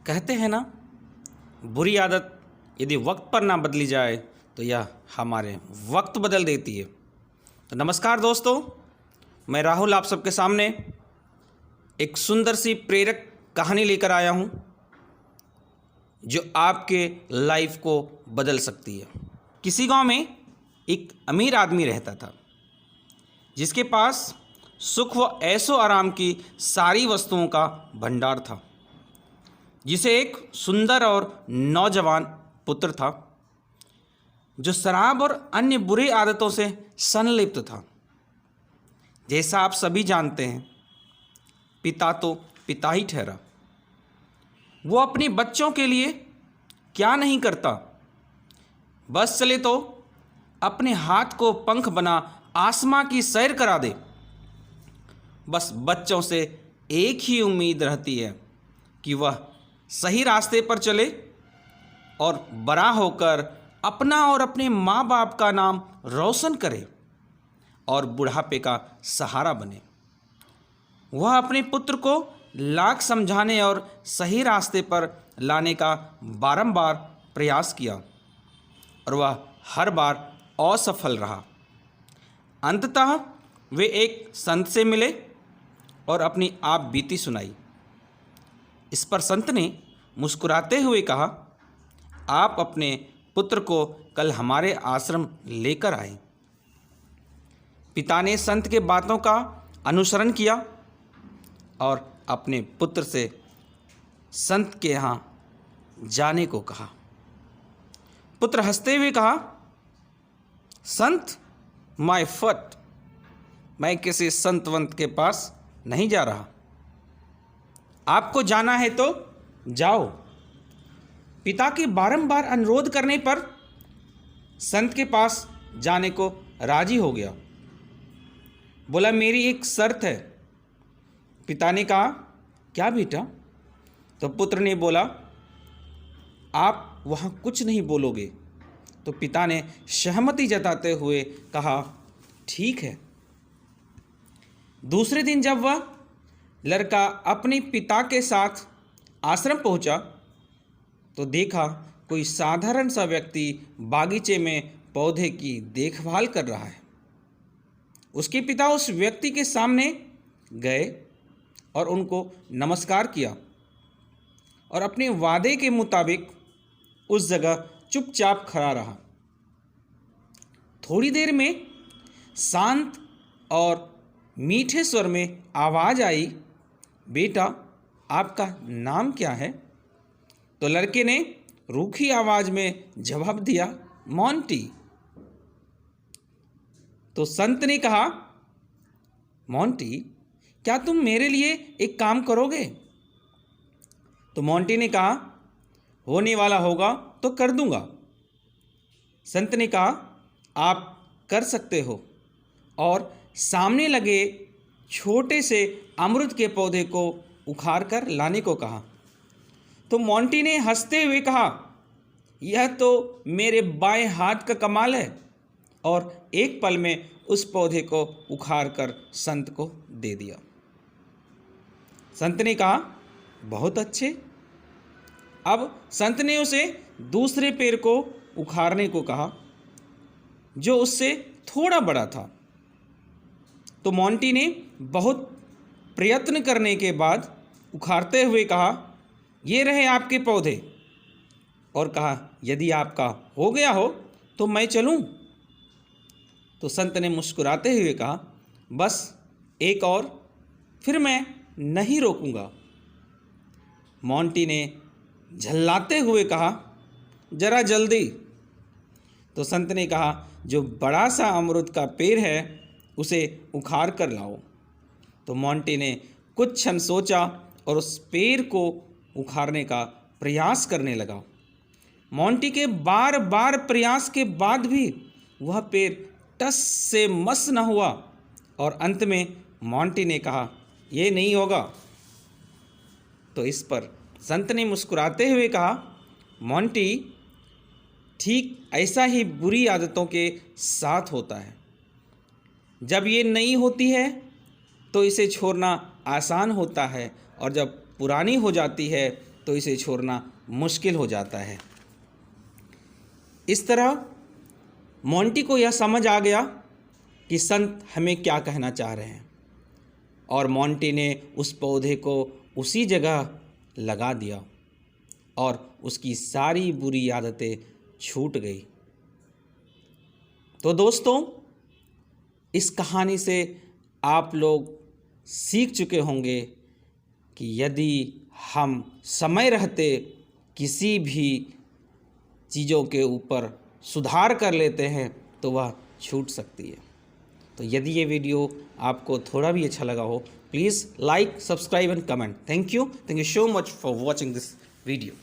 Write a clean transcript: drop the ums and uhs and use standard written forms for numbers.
कहते हैं ना, बुरी आदत यदि वक्त पर ना बदली जाए तो यह हमारे वक्त बदल देती है। तो नमस्कार दोस्तों, मैं राहुल आप सबके सामने एक सुंदर सी प्रेरक कहानी लेकर आया हूँ जो आपके लाइफ को बदल सकती है। किसी गांव में एक अमीर आदमी रहता था जिसके पास सुख व ऐशो आराम की सारी वस्तुओं का भंडार था, जिसे एक सुंदर और नौजवान पुत्र था जो शराब और अन्य बुरी आदतों से संलिप्त था। जैसा आप सभी जानते हैं, पिता तो पिता ही ठहरा। वो अपने बच्चों के लिए क्या नहीं करता, बस चले तो अपने हाथ को पंख बना आसमां की सैर करा दे। बस बच्चों से एक ही उम्मीद रहती है कि वह सही रास्ते पर चले और बड़ा होकर अपना और अपने माँ बाप का नाम रोशन करे और बुढ़ापे का सहारा बने। वह अपने पुत्र को लाख समझाने और सही रास्ते पर लाने का बारंबार प्रयास किया और वह हर बार असफल रहा। अंततः वे एक संत से मिले और अपनी आप बीती सुनाई। इस पर संत ने मुस्कुराते हुए कहा, आप अपने पुत्र को कल हमारे आश्रम लेकर आए। पिता ने संत के बातों का अनुसरण किया और अपने पुत्र से संत के यहाँ जाने को कहा। पुत्र हंसते हुए कहा, संत माय फट, मैं किसी संतवंत के पास नहीं जा रहा। आपको जाना है तो जाओ। पिता के बारंबार अनुरोध करने पर संत के पास जाने को राजी हो गया। बोला, मेरी एक शर्त है। पिता ने कहा, क्या बेटा? तो पुत्र ने बोला, आप वहाँ कुछ नहीं बोलोगे। तो पिता ने सहमति जताते हुए कहा, ठीक है। दूसरे दिन जब वह लड़का अपने पिता के साथ आश्रम पहुंचा तो देखा कोई साधारण सा व्यक्ति बागीचे में पौधे की देखभाल कर रहा है। उसके पिता उस व्यक्ति के सामने गए और उनको नमस्कार किया और अपने वादे के मुताबिक उस जगह चुपचाप खड़ा रहा। थोड़ी देर में शांत और मीठे स्वर में आवाज़ आई, बेटा आपका नाम क्या है? तो लड़के ने रूखी आवाज़ में जवाब दिया, मोंटी। तो संत ने कहा, मोंटी, क्या तुम मेरे लिए एक काम करोगे? तो मोंटी ने कहा, होने वाला होगा तो कर दूंगा। संत ने कहा, आप कर सकते हो, और सामने लगे छोटे से अमरूद के पौधे को उखाड़ कर लाने को कहा। तो मोंटी ने हंसते हुए कहा, यह तो मेरे बाएं हाथ का कमाल है, और एक पल में उस पौधे को उखाड़ कर संत को दे दिया। संत ने कहा, बहुत अच्छे। अब संत ने उसे दूसरे पेड़ को उखाड़ने को कहा जो उससे थोड़ा बड़ा था। तो मोंटी ने बहुत प्रयत्न करने के बाद उखाड़ते हुए कहा, ये रहे आपके पौधे, और कहा, यदि आपका हो गया हो तो मैं चलूं? तो संत ने मुस्कुराते हुए कहा, बस एक और, फिर मैं नहीं रोकूंगा। मोंटी ने झल्लाते हुए कहा, जरा जल्दी। तो संत ने कहा, जो बड़ा सा अमरूद का पेड़ है उसे उखाड़ कर लाओ। तो मोंटी ने कुछ क्षण सोचा और उस पेड़ को उखाड़ने का प्रयास करने लगा। मोंटी के बार बार प्रयास के बाद भी वह पेड़ टस से मस न हुआ, और अंत में मोंटी ने कहा, ये नहीं होगा। तो इस पर संत ने मुस्कुराते हुए कहा, मोंटी, ठीक ऐसा ही बुरी आदतों के साथ होता है। जब ये नई होती है तो इसे छोड़ना आसान होता है, और जब पुरानी हो जाती है तो इसे छोड़ना मुश्किल हो जाता है। इस तरह मोंटी को यह समझ आ गया कि संत हमें क्या कहना चाह रहे हैं, और मोंटी ने उस पौधे को उसी जगह लगा दिया और उसकी सारी बुरी आदतें छूट गई। तो दोस्तों, इस कहानी से आप लोग सीख चुके होंगे कि यदि हम समय रहते किसी भी चीज़ों के ऊपर सुधार कर लेते हैं तो वह छूट सकती है। तो यदि ये वीडियो आपको थोड़ा भी अच्छा लगा हो, please like, subscribe and comment. Thank you so much for watching this video.